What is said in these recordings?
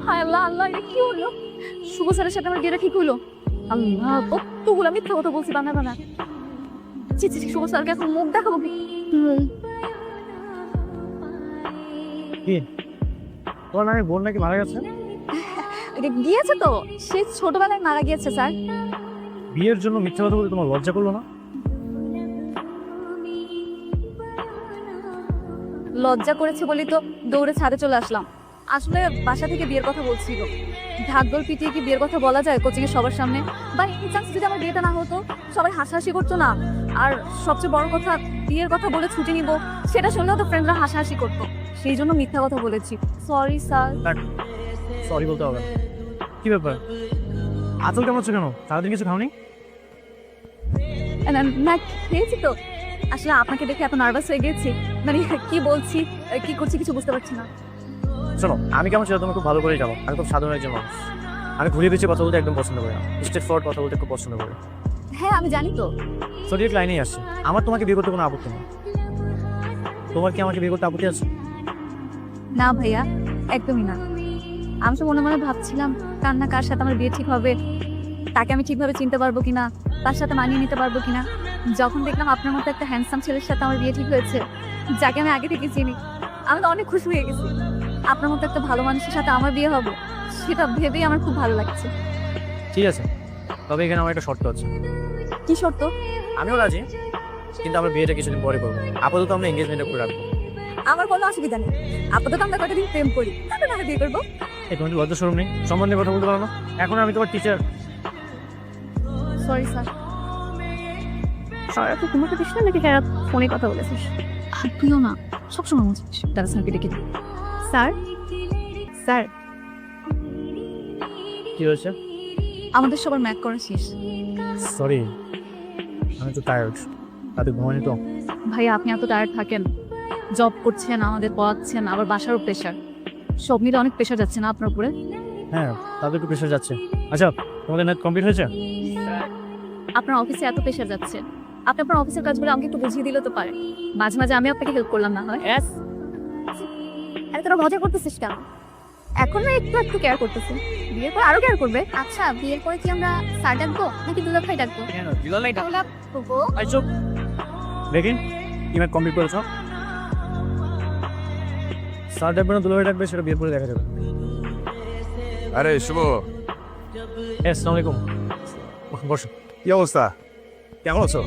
হায় আল্লাহ আল্লাহ, এটা কি হলো? শুভ স্যারের সাথে আমার বিয়েটা ঠিক হলো? আল্লাহ, কতগুলো মিথ্যা কথা বলছি বানা বানা। ছি ছি ছি, শুভ স্যারকে এখন মুখ দেখাবো কি? কি তোমার নাকি বোন নাকি মারা গেছে? গিয়েছে তো, সে ছোটবেলায় মারা গিয়েছে স্যার। বিয়ের জন্য মিথ্যা কথা বলে তোমার লজ্জা করলো না? লজ্জা করেছে বলি তো দৌড়ে ছাদে চলে আসলাম। আসলে বাসা থেকে বিয়ের কথা বলছিল। ঢাকঢোল পিটিয়ে কি বিয়ের কথা বলা যায় কোচিং এ সবার সামনে? বা এই চান্স যদি আমার বিয়েটা না হতো, সবাই হাসাহাসি করতো না? আর সবচেয়ে বড় কথা, বিয়ের কথা বলে ছুটি নিব, সেটা শুনলেও তো ফ্রেন্ডরা হাসাহাসি করতো। সেই জন্য মিথ্যা কথা বলেছি। Sorry sir. সরি বলতে হবে না। কি ব্যাপার, আচল কেমন আছো কেন? সারাদিন কিছু খাওনি? না, খেয়েছি তো। আসলে আপনাকে দেখে এত নার্ভাস হয়ে গেছি, মানে কি বলছি কি করছি কিছু বুঝতে পারছি না। শোনো, আমি কেমন সেটা তুমি খুব ভালো করেই জানো। আমি খুব সাধারণ একজন মানুষ। আমি ঘুরিয়ে পিছিয়ে কথা বলতে একদম পছন্দ করি না। স্ট্রেট ফরওয়ার্ড কথা বলতে খুব পছন্দ করি। হ্যাঁ আমি জানি তো। সঠিক লাইনেই আসছে। আমার তোমাকে বিয়ে করতে কোনো আপত্তি নেই। তোমার কি আমাকে বিয়ে করতে আপত্তি আছে? না ভাইয়া, একদমই না। আমি তো মনে মনে ভাবছিলাম কার না কার সাথে আমার বিয়ে ঠিক হবে, তাকে আমি ঠিকভাবে চিনতে পারবো কিনা, তার সাথে মানিয়ে নিতে পারবো কিনা। যখন দেখলাম আপনার মতো একটা হ্যান্ডসাম ছেলের সাথে আমার বিয়ে ঠিক হয়েছে, যাকে আমি আগে থেকে চিনি, আমি তো অনেক খুশি হয়ে গেছি। আপনার মতো একটা ভালো মানুষের সাথে আমার বিয়ে হবে, সেটা ভেবেই আমার খুব ভালো লাগছে। ঠিক আছে, তবে এখানে আমার একটা শর্ত আছে। কি শর্ত? আমিও রাজি, কিন্তু আমরা বিয়েটা কিছুদিন পরে করবো। আপাতত আমরা এঙ্গেজমেন্টটা করে রাখবো। আমার কোনো অসুবিধা নেই, আপাতত আমরা কতদিন প্রেম করি, তারপর আমি বিয়ে করবো। এই তোমার লজ্জা শরম নেই? সম্মান নিয়ে কথা বলতে পারো না? এখন আমি তোমার টিচার। Sorry sir. সারা তো তোমাকে দিস না নাকি সারা ফোনে কথা বলেছিস? আর তুইও না, সবসময় বলছিস তারা স্যারকে ডেকে দিই। স্যার, স্যার কি হয়েছে? আমাদের সবার ম্যাক করা শেষ। সরি, আমি তো টায়ার্ড, রাতে ঘুমাইনি তো। ভাইয়া আপনি এত টায়ার্ড থাকেন, জব করছেন, আমাদের পড়াচ্ছেন, আবার বাসারও প্রেশার, সব মিলে অনেক প্রেশার যাচ্ছে না আপনার উপরে? হ্যাঁ, তাদের একটু প্রেশার যাচ্ছে। আচ্ছা, তোমাদের নেট কমপ্লিট হয়েছে? আপনার অফিসে এত প্রেশার যাচ্ছে, আপনি আপনার অফিসের কাজগুলো আমাকে একটু বুঝিয়ে দিলে তো পারে। মাঝে মাঝে আমি আপনাকে হেল্প করলাম না হয়। আরে তোরা মজা করতেছিস কেন? এখন না একটু একটু কেয়ার করতেছি, বিয়ের পর আরো কেয়ার করবে। আচ্ছা বিয়ের পরে কি আমরা স্যার ডাকবো নাকি দুলাভ ভাই ডাকবো? কেন দিলাই না? দুলাভ বলবো। আইসো দেখি কি ম্যাট কমপ্লিট করেছো। স্যার ডাকবে না দুলাভাই ডাকবে সেটা বিয়ের পরে দেখা যাবে। আরে শুভ, আসসালামু আলাইকুম। বসো। কি অবস্থা? কেমন আছো?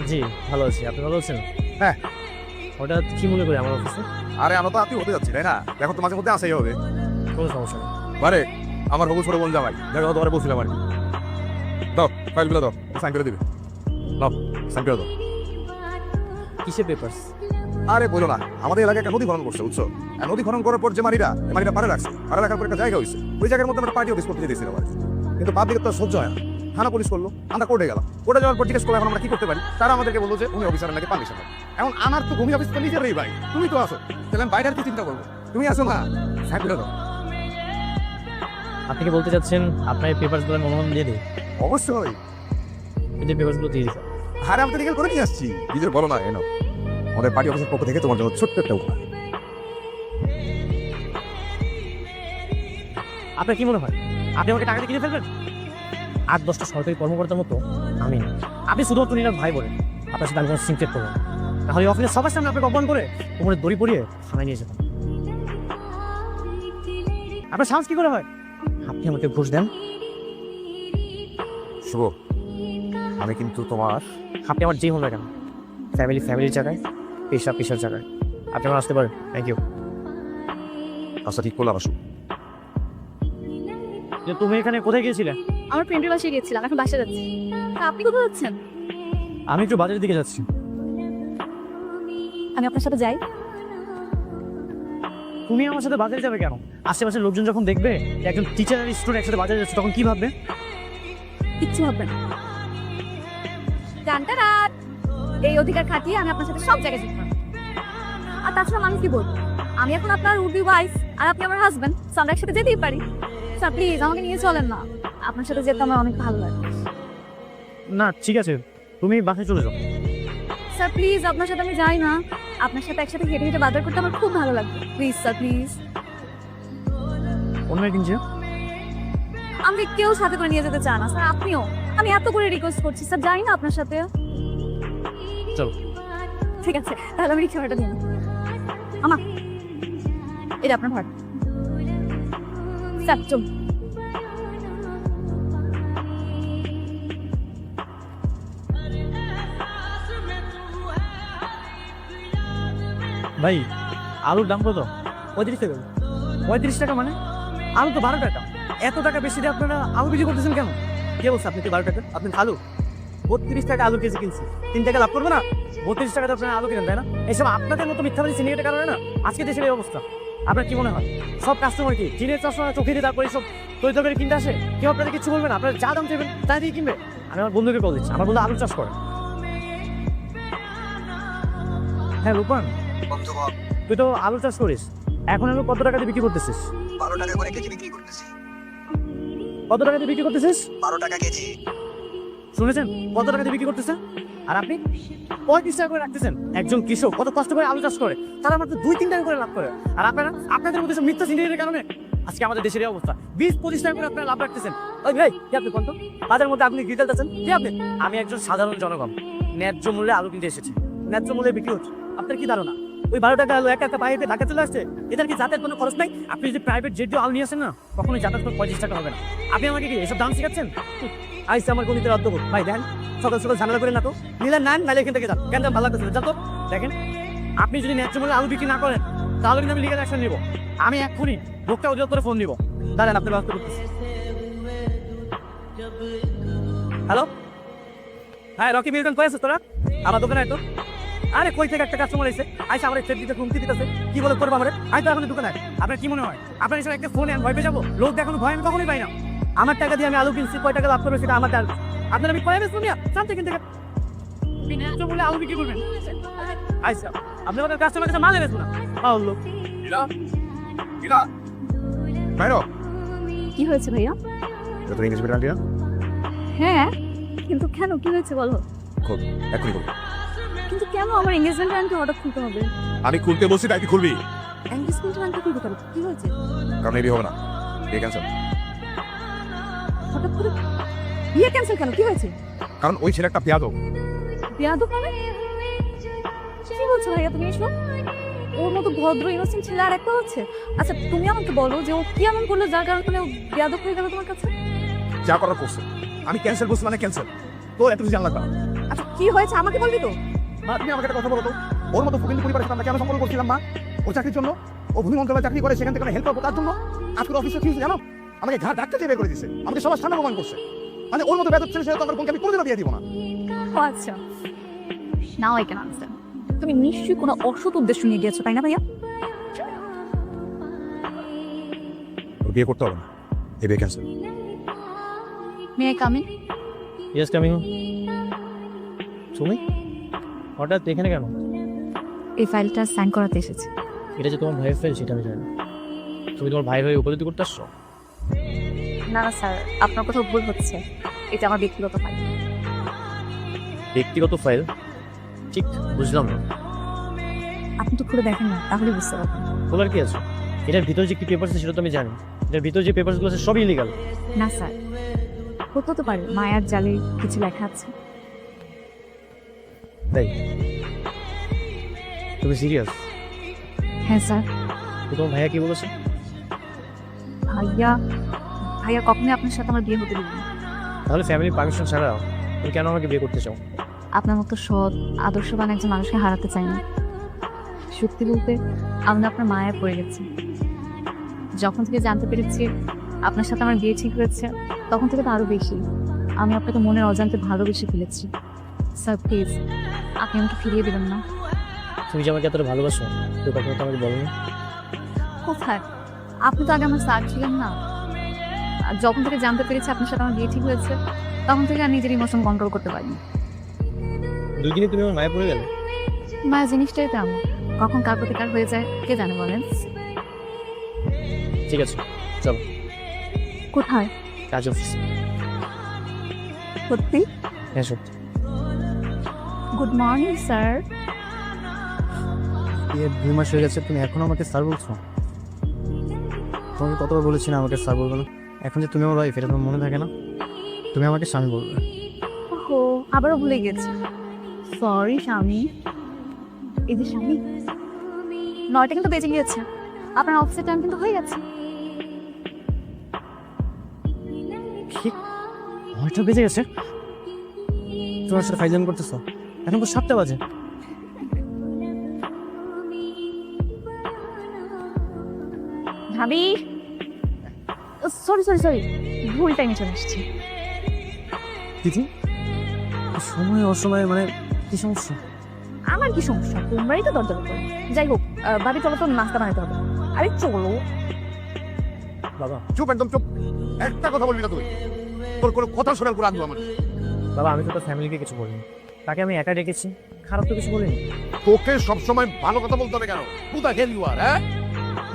জি ভালো আছি, আপনি ভালো আছেন? হ্যাঁ। হঠাৎ কি মনে করি আমার অফিসে? আরে আমরা তো আপনি হতে যাচ্ছি তাই না? দেখো তো মাঝে মধ্যে আসাই হবে। কোনো সমস্যা নেই। আরে আমার হবু ছোট বোন জামাই, দেখো তোমার বলছিলাম আর কি। দাও ফাইলগুলো দাও, সাইন করে দিবে। দাও সাইন করে দাও। কিসের পেপারস? আরে বলো না, আমাদের এলাকায় একটা নদী খনন করছে বুঝছো? আর নদী খনন করার পর যে মাটিটা পারে রাখছে, পারে রাখার পর একটা জায়গা হয়েছে, ওই জায়গার মধ্যে আমরা পার্টি অফিস করতে দিয়েছিলাম আর কি। কিন্তু পাবলিকের তো আর সহ্য হয় না, থানা পুলিশ করলো, আমরা কোর্টে গেলাম। কোর্টে যাওয়ার পর জিজ্ঞেস করলাম এখন আমরা কি করতে পারি, তারা আমাদেরকে বললো যে ভূমি অফিসারের নাকি পারমিশন হবে। এখন আমার তো ভূমি অফিস তো নিজেরই ভাই, তুমি তো আসো, তাহলে আমি বাইরে আর কি চিন্তা করবো? তুমি আসো না, সাইন করে দাও। আপনি কি বলতে চাচ্ছেন আপনার এই পেপারসগুলো অনুমোদন দিয়ে দিই? অবশ্যই। এই যে পেপারসগুলো দিয়ে দিই। আরে আমি তো লিগেল করে নিয়ে আসছি, নিজের বলো না এনো। আমাদের পার্টি অফিসের পক্ষ থেকে তোমার জন্য ছোট্ট একটা উপহার। আপনার কি মনে হয় আপনি আমাকে টাকা দিয়ে কিনে ফেলবেন? 8-10টা সরকারি কর্মকর্তার মতো আমি না। আপনি শুধুমাত্র নিলাম ভাই বলে আপনার সাথে আমি কোনো সিনক্রেট করবো না। তাহলে অফিসের সবার সামনে আপনাকে অপমান করে কোমরে দড়ি পরিয়ে থানায় নিয়ে যেতাম। আপনার সাহস কি করে হয়? আপনি আমাকে ঘুষ দেন? শুভ, আমি কিন্তু তোমার আপনি আমার যেই হন না কেন, ফ্যামিলির জায়গায়, পেশার জায়গায় আপনি আমার আসতে পারেন। Thank you. কাজটা ঠিক করলাম আসো। যে তুমি এখানে কোথায় গিয়েছিলে? আমার ফ্রেন্ডের বাসায় গিয়েছিলাম, এখন বাসা যাচ্ছি। তা আপনি কোথায় যাচ্ছেন? আমি একটু বাজারের দিকে যাচ্ছি। আমি আপনার সাথে যাই? তুমি আমার সাথে বাজারে যাবে কেন? আশেপাশের লোকজন যখন দেখবে যে একজন টিচার আর স্টুডেন্ট একসাথে বাজারে যাচ্ছে তখন কি ভাববে? কিচ্ছু হবে না। জানতারাত, এই অধিকার খাটিয়ে আমি আপনার সাথে সব জায়গায় যেতে পারবো। আর তাছাড়া আমি কি বলবো, আমি এখন আপনার উড বি ওয়াইফ আর আপনি আমার হাজবেন্ড, সো আমরা একসাথে যেতেই পারি। স্যার প্লিজ আমাকে নিয়ে চলেন না, আপনার সাথে যেতে আমার অনেক ভালো লাগে। না ঠিক আছে, তুমি বাসায় চলে যাও। স্যার প্লিজ আপনার সাথে আমি যাই না, আপনার সাথে একসাথে হেঁটে হেঁটে বাজার করতে আমার খুব ভালো লাগবে। Please sir please. অন্য কিনছে। আমি কেউ সাথে করে নিয়ে যেতে চান না স্যার, আপনিও। আমি এত করে রিকোয়েস্ট করছি স্যার, যাই না আপনার সাথে। চলো। ঠিক আছে, তাহলে আমি রিক্সা ভাড়াটা দিন। আমা, এটা আপনার ভাড়া। স্যার চল। ভাই আলুর দাম কত? 35 টাকা। 35 টাকা মানে? আলু তো 12 টাকা। এত টাকা বেশি দিয়ে আপনারা আলু বিক্রি করতেছেন কেন? কে বলছে আপনি কি 12 টাকা? আপনি আলু 32 টাকা আলু কেজি কিনছি, 3 টাকা লাভ করবো না? 32 টাকাতে আপনারা আলু কিনেন, তাই না? এইসব আপনাদের মতো মিথ্যাবাদী সিন্ডিকেটের কারণে না আজকে দেশের এই অবস্থা। আপনার কি মনে হয় সব কাস্টমার কি জিনের চশমা চোখে দিয়ে তারপরে সব তৈরি কিনতে আসে? কেউ আপনাদের কিছু বলবে না? আপনারা যা দাম চাইবেন তাই দিয়ে কিনবে? আমি আমার বন্ধুকে কল দিচ্ছি, আমার বন্ধু আলু চাষ করে। হ্যাঁ রূপন, তুই তো আলু চাষ করিস, এখন আলু কত টাকা দিয়ে বিক্রি করতেছিস? 12 টাকা করে কেজি বিক্রি করতেছি। কত টাকা দিয়ে বিক্রি করতেছিস? 12 টাকা কেজি। শুনেছেন কত টাকা দিয়ে বিক্রি করতেছেন? আর আপনি 35 টাকা করে রাখতেছেন। একজন কৃষক কত কষ্ট করে আলু চাষ করে, তারা মাত্র 2-3 টাকা করে লাভ করে। আর আপনারা আপনাদের মধ্যে সব মিথ্যা সিন্ডিকেটের কারণে আজকে আমাদের দেশের এই অবস্থা। 20-25 টাকা করে আপনারা লাভ রাখতেছেন। ওই ভাই কি আপনি কোন তো বাজারের মধ্যে আপনি রিটেল আছেন কি আপনি? আমি একজন সাধারণ জনগণ, ন্যায্য মূল্যে আলু কিনতে এসেছি, ন্যায্য মূল্যে বিক্রি হচ্ছে। আপনার কি ধারণা ওই 12 টাকা আলু একা পাইতে ঢাকা চলে আসছে? এটার কি যাতায়াত কোনো খরচ নাই? আপনি যদি প্রাইভেট জেট দিয়ে আলু নিয়ে আসেন না, কখনোই যাতায়াত করে 35 টাকা হবে না। আপনি আমাকে কি এসব দাম শিখাচ্ছেন? আইসে আমার গণিতের অধ্যাপক ভাই, দেখেন সকাল সকাল ঝামেলা করে না তো, নিলেন নেন, নাহলে এখান থেকে যান। কেন ভালো লাগতেছে যান তো। দেখেন আপনি যদি ন্যায্য মূল্যে আলু বিক্রি না করেন তাহলে কিন্তু আমি লিগাল অ্যাকশন নিব। আমি এক্ষুনি ভোক্তা অধিদপ্তরে ফোন দিব। দাঁড়ান আপনি ব্যবস্থা করতেছি। হ্যালো, হ্যাঁ রকি মিল্টন, কই আছিস তোরা? আমার দোকানে আয় তো। আরে কই থেকে একটা কাস্টমার এসে আইসা আমার চেক দিতে হুমকি দিতেছে, কি বলে করবো আমারে? আয় তো এখন দোকানে। আপনার কি মনে হয় আপনার এসে একটা ফোনে ভয় পেয়ে যাবো? লোক দেখানো ভয় আমি কখনোই পাই না। আমার টাকা দিয়ে আমি আলু কিনছি, কয় টাকা লাভ করবো সেটা আমার টাকা। আপনার আমি কয়ে বেসবো মিয়া, চান থেকে থেকে ন্যায্য মূল্যে আলু বিক্রি করবেন। আইসা আপনি আমাদের কাস্টমার কাছে মালে বেসবো না। লোক বাইরো, কি হয়েছে ভাইয়া? এটা তো ইংলিশ মিডিয়াম না? হ্যাঁ, কিন্তু কেন, কি হয়েছে বলো? খোল, এখনই খোল। কিন্তু কেন আমার এঙ্গেজমেন্ট আংটি হঠাৎ খুলতে হবে? আমি খুলতে বলছি তাই তুই খুলবি, এঙ্গেজমেন্ট আংটি খুলতে কেন, কি হয়েছে? কারণ এই বিয়ে হবে না, বিয়ে ক্যান্সেল। হঠাৎ করে বিয়ে ক্যান্সেল কেন, কি হয়েছে? কারণ ওই ছেলে একটা বেয়াদব। বেয়াদব মানে? কি বলছো ভাইয়া তুমি এসব? ওর মতো ভদ্র ইনোসেন্ট ছেলে আর একটা হচ্ছে? আচ্ছা তুমি আমাকে বলো যে ও কি এমন করলো যার কারণে ও বেয়াদব হয়ে গেল তোমার কাছে? যা করার করছে, আমি ক্যান্সেল বলছি মানে ক্যান্সেল। তো এত কিছু জানলাম না। আচ্ছা কি হয়েছে আমাকে বলবি তো? মা তুমি আমাকে একটা কথা বলো তো, ওর মতো ফকির পরিবারের সাথে আমরা কেন সম্পর্ক করছিলাম মা? ওর চাকরির জন্য, ও ভূমি মন্ত্রণালয়ে চাকরি করে, সেখান থেকে হেল্প করবো তার জন্য। আজকের অফিসে কি হয়েছে জানো? আমাকে ঘাট ডাকতে বের করে দিচ্ছে, আমাকে সবার সামনে অপমান করছে। মানে ওর মতো বেদব ছেলে সে তো আমার বোনকে আমি কোনোদিনও বিয়ে দিব না। ও আচ্ছা, নাও আই ক্যান আন্ডারস্ট্যান্ড। তুমি নিশ্চয়ই কোনো অসৎ উদ্দেশ্য নিয়ে গিয়েছো, তাই না ভাইয়া? ওর বিয়ে করতে হবে না, এই বিয়ে cancel. May I come in? Yes coming. তুমি হঠাৎ এখানে কেন? এই ফাইলটা সাইন করাতে এসেছি। এটা যে তোমার ভাইয়ের ফাইল সেটা আমি জানি না। তুমি তোমার ভাইয়ের হয়ে উপলব্ধি করতে আসছো? না না স্যার, আপনার কোথাও ভুল হচ্ছে। এটা আমার ব্যক্তিগত ফাইল। ব্যক্তিগত ফাইল? ঠিক বুঝলাম না। আপনি তো খুলে দেখেন না, তাহলে বুঝতে পারবেন। বলার কি আছে? এটার ভিতরে যে কি পেপার আছে সেটা তো আমি জানি। এটার ভিতরে যে পেপারসগুলো আছে সবই ইলিগাল। না স্যার, হতে পারে মায়ার জালে কিছু লেখা আছে। তাই? তুমি সিরিয়াস? হ্যাঁ স্যার। তো তোমার ভাইয়া কি বলেছে? ভাইয়া ভাইয়া কখনোই আপনার সাথে আমার বিয়ে হতে দিবেন না। তাহলে ফ্যামিলি পারমিশন ছাড়া তুমি কেন আমাকে বিয়ে করতে চাও? আপনার মতো সৎ আদর্শবান একজন মানুষকে হারাতে চাই না। সত্যি বলতে আমি আপনার মায়ায় পড়ে গেছি। যখন থেকে জানতে পেরেছি আপনার সাথে আমার বিয়ে ঠিক হয়েছে, তখন থেকে তো আরো বেশি আমি আপনাকে মনের অজান্তে ভালোবেসে ফেলেছি। স্যার প্লিজ, আপনি আমাকে ফিরিয়ে দেবেন না। তুমি যে আমাকে এতটা ভালোবাসো তো কখনো তো আমাকে বলোনি। কোথায়? আপনি তো আগে আমার স্যার ছিলেন না। আর যখন থেকে জানতে পেরেছি আপনার সাথে আমার বিয়ে ঠিক হয়েছে, তখন থেকে আর নিজের ইমোশন কন্ট্রোল করতে পারিনি। দুই দিনে তুমি আমার মায়ে পড়ে গেলে। মায়া জিনিসটাই তেমন, কখন কার প্রতিকার হয়ে যায় কে জানে বলেন। ঠিক আছে চলো। কোথায়? কাজ অফিস। সত্যি? হ্যাঁ সত্যি। Good morning sir. বিয়ে 2 মাস হয়ে গেছে, তুমি এখনো আমাকে স্যার বলছো? তোমাকে কতবার বলেছি না আমাকে স্যার বলবে না, এখন যে তুমি আমার ওয়াইফ এটা তোমার মনে থাকে না, তুমি আমাকে স্বামী বলবে। ও আবারও ভুলে গেছি, সরি স্বামী। এই যে স্বামী, 9টা কিন্তু বেজে গিয়েছে, আপনার অফিসের টাইম কিন্তু হয়ে গেছে। কি 9টা বেজে গেছে? তোমার সাথে ফাইজলামি করতেছো? এখন তো 7টা বাজে। ভাবি, সরি সরি সরি, ভুল টাইমে চলে আসছি। দিদি সময় অসময়ে মানে কি সমস্যা? আমার কি সমস্যা, তোমরাই তো দরজা করো। যাই হোক, ভাবি চলো তো নাস্তা বানাতে হবে। আরে চলো। বাবা চুপ, একদম চুপ, একটা কথা বলবি না তুই। তোর কোনো কথা শোনার করে আনবো আমার। বাবা আমি তো তোর ফ্যামিলিকে কিছু বলিনি, তাকে আমি একা ডেকেছি, খারাপ তো কিছু বলিনি। তোকে সবসময় ভালো কথা বলতে হবে কেন? Who the hell you are, হ্যাঁ?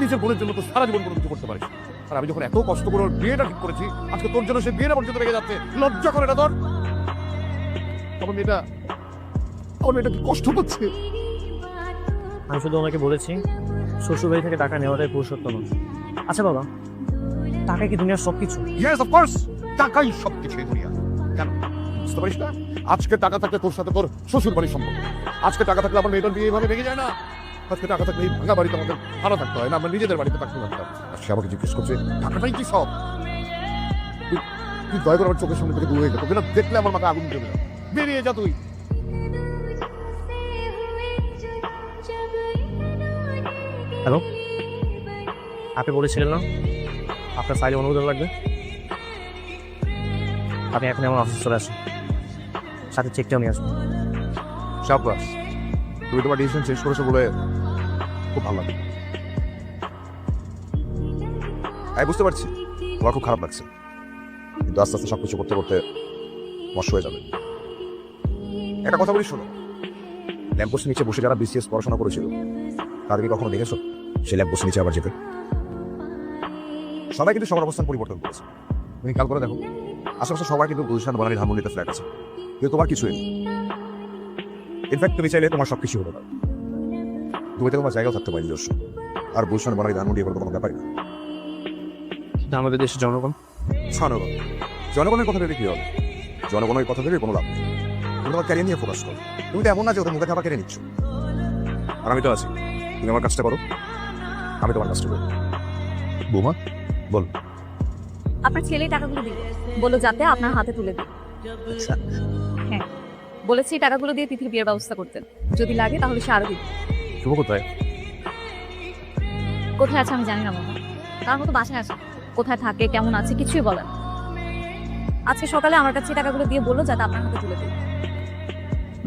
নিজের বোনের জন্য তো সারা জীবন কোনো কিছু করতে পারিস। আর আমি যখন এত কষ্ট করে ওর বিয়েটা ঠিক করেছি, আজকে তোর জন্য সে বিয়েটা পর্যন্ত রেখে যাচ্ছে, লজ্জা করে না তোর? আমার মেয়েটা কি কষ্ট পাচ্ছে? আমি শুধু ওনাকে বলেছি শ্বশুরবাড়ি থেকে টাকা নেওয়াটাই পুরুষত্ব নয়। আচ্ছা বাবা, টাকা কি দুনিয়ার সব কিছু? Yes, of course, টাকাই সবকিছু এই দুনিয়া। কেন বুঝতে পারিস না? আজকে টাকা থাকলে তোর সাথে তোর শ্বশুর বাড়ির সম্পর্ক, আজকে টাকা থাকলে আমার মেয়েটার বিয়ে এভাবে ভেঙে যায় না। আজকে টাকা থাকলে এই ভাঙা বাড়িতে আমাদের ভালো থাকতে হয় না, আমরা নিজেদের বাড়িতে থাকতে পারতাম। আর সে আমাকে জিজ্ঞেস করছে টাকাটাই কি সব? তুই দয়া করে আমার চোখের সামনে থেকে দূরে যা, তোকে না দেখলে আমার মাথায় আগুন জ্বলে যায়। বেরিয়ে যা তুই। হ্যালো, আপনি বলেছিলেন না আপনার ফাইলে অনুমোদন লাগবে? আপনি এখন আমার অফিসে চলে আসুন, সাথে চেকটাও নিয়ে আসবেন। শাবাশ, তুমি তোমার ডিসিশন শেষ করেছো বলে খুব ভালো লাগে। আমি বুঝতে পারছি তোমার খুব খারাপ লাগছে, কিন্তু আস্তে আস্তে সবকিছু করতে করতে মশ হয়ে যাবে। একটা কথা বলি শোনো, ল্যাম্পপোস্টের নিচে বসে যারা বিসিএস পড়াশোনা করেছিল তাদেরকে কখনো দেখেছো সেই ল্যাম্পপোস্টের নিচে আবার যেতে? সবাই কিন্তু সবার অবস্থান পরিবর্তন করেছে। তুমি খেয়াল করে দেখো, আশেপাশে সবাই কিন্তু গুলশান বনানী ধানমন্ডিতে ফ্ল্যাট আছে, কিন্তু তোমার কিছুই নেই। ইনফ্যাক্ট তুমি চাইলে তোমার সব কিছু হতে পারে, দুইতে তোমার জায়গাও থাকতে পারে নিজস্ব। আর গুলশান বনানী ধানমন্ডি এগুলো কোনো ব্যাপারই না। আমাদের দেশের জনগণ জনগণের কথা ভেবে কি হবে? জনগণের কথা ভেবে কোনো লাভ নেই। তুমি তোমার ক্যারিয়ার নিয়ে ফোকাস করো। তুমি তো এমন না যে ওদের মুখে খাবার কেড়ে নিচ্ছ। আর আমি তো আছি, তুমি আমার কাজটা করো, আমি তোমার কাজটা করবো। বৌমা বল। আপনার ছেলে টাকাগুলো দিল, বলো যাতে আপনার হাতে তুলে দিই। আচ্ছা হ্যাঁ, বলেছি এই টাকাগুলো দিয়ে তিথির বিয়ের ব্যবস্থা করতেন, যদি লাগে তাহলে সে আরো দিবে। শুভ কোথায়? কোথায় আছে আমি জানি না বাবা, তার মতো বাসায় আছে, কোথায় থাকে কেমন আছে কিছুই বলেন। আজকে সকালে আমার কাছে এই টাকাগুলো দিয়ে বললো যাতে আপনার হাতে তুলে দিই।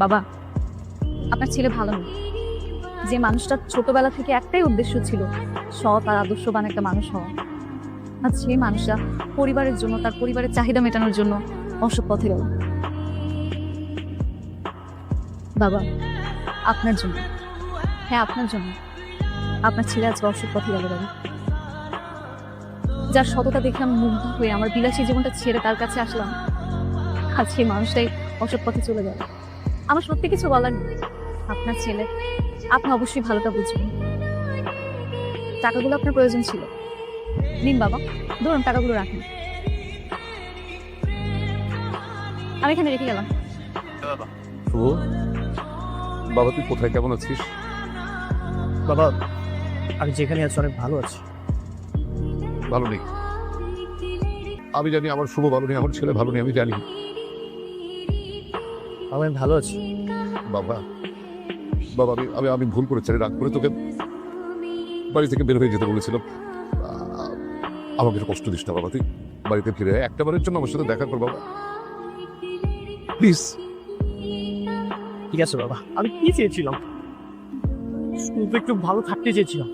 বাবা, আপনার ছেলে ভালো নেই। যে মানুষটার ছোটবেলা থেকে একটাই উদ্দেশ্য ছিল সৎ আর আদর্শবান একটা মানুষ হওয়া, আর সেই মানুষটা পরিবারের জন্য, তার পরিবারের চাহিদা মেটানোর জন্য অসৎ পথে গেল। বাবা, আপনার জন্য, হ্যাঁ আপনার জন্য আপনার ছেলে আজকে অসৎ পথে গেল। বাবা, যার সততা দেখে আমি মুগ্ধ হয়ে আমার বিলাসী জীবনটা ছেড়ে তার কাছে আসলাম, আর সেই মানুষটাই অসৎ পথে চলে গেল। আমার সত্যি কিছু বলার নেই। আপনার ছেলে, আপনি অবশ্যই ভালোটা বুঝবেন। টাকাগুলো আপনার প্রয়োজন ছিল, নিন বাবা, ধরুন টাকাগুলো রাখেন। আমি এখানে রেখে গেলাম। শুভ, বাবা তুই কোথায়, কেমন আছিস? বাবা, আমি যেখানে আছি অনেক ভালো আছি। ভালো নেই? আমি জানি আমার শুভ ভালো নেই, আমার ছেলে ভালো নেই, আমি জানি। আমি ভালো আছি বাবা বাবা আমি ভুল করেছি, রাগ করে তোকে বাড়ি থেকে বের হয়ে যেতে বলেছিলাম। আমাকে একটু কষ্ট দিস না বাবা, তুই বাড়িতে ফিরে আয়, একটা বারের জন্য আমার সাথে দেখা কর বাবা, প্লিজ। ঠিক আছে বাবা, আমি কি চেয়েছিলাম? শুধু একটু ভালো থাকতে চেয়েছিলাম,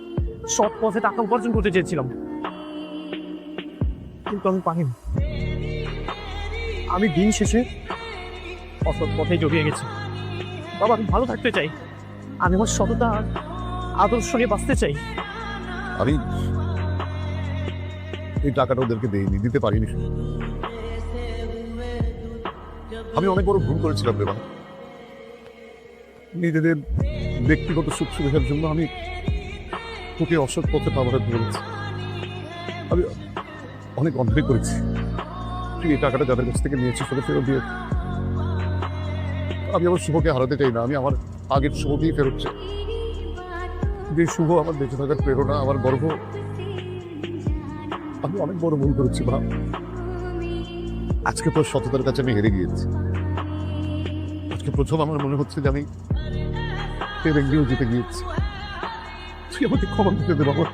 সৎ পথে টাকা উপার্জন করতে চেয়েছিলাম, কিন্তু আমি পারিনি। আমি দিন শেষে অসৎ পথে জড়িয়ে গেছি। বাবা, আমি ভালো থাকতে চাই, আমি আমার সততা আর আদর্শ নিয়ে বাঁচতে চাই। আমি এই টাকাটা ওদেরকে দেইনি, দিতে পারিনি। আমি অনেক বড় ভুল করেছিলাম রে বাবা। নিজেদের ব্যক্তিগত সুখ সুবিধার জন্য আমি তোকে অসৎ পথে পাওয়ার বলেছি। আমি অনেক অন্যায় করেছি। তুই এই টাকাটা যাদের কাছ থেকে নিয়েছিস সেটা ফেরত দিয়ে। আমি আমার শুভকে হারাতে চাই না, আমি আমার আগের শুভকেই ফেরত চাই। যে শুভ আমার বেঁচে থাকার প্রেরণা, আমার গর্ব। আমি অনেক বড় ভুল করেছি ভাব। আজকে তোর সততার কাছে আমি হেরে গিয়েছি। আজকে প্রথম আমার মনে হচ্ছে যে আমি পেরেন্টিও জিতে গিয়েছি। তুই আমাকে ক্ষমা করে দে বাবা।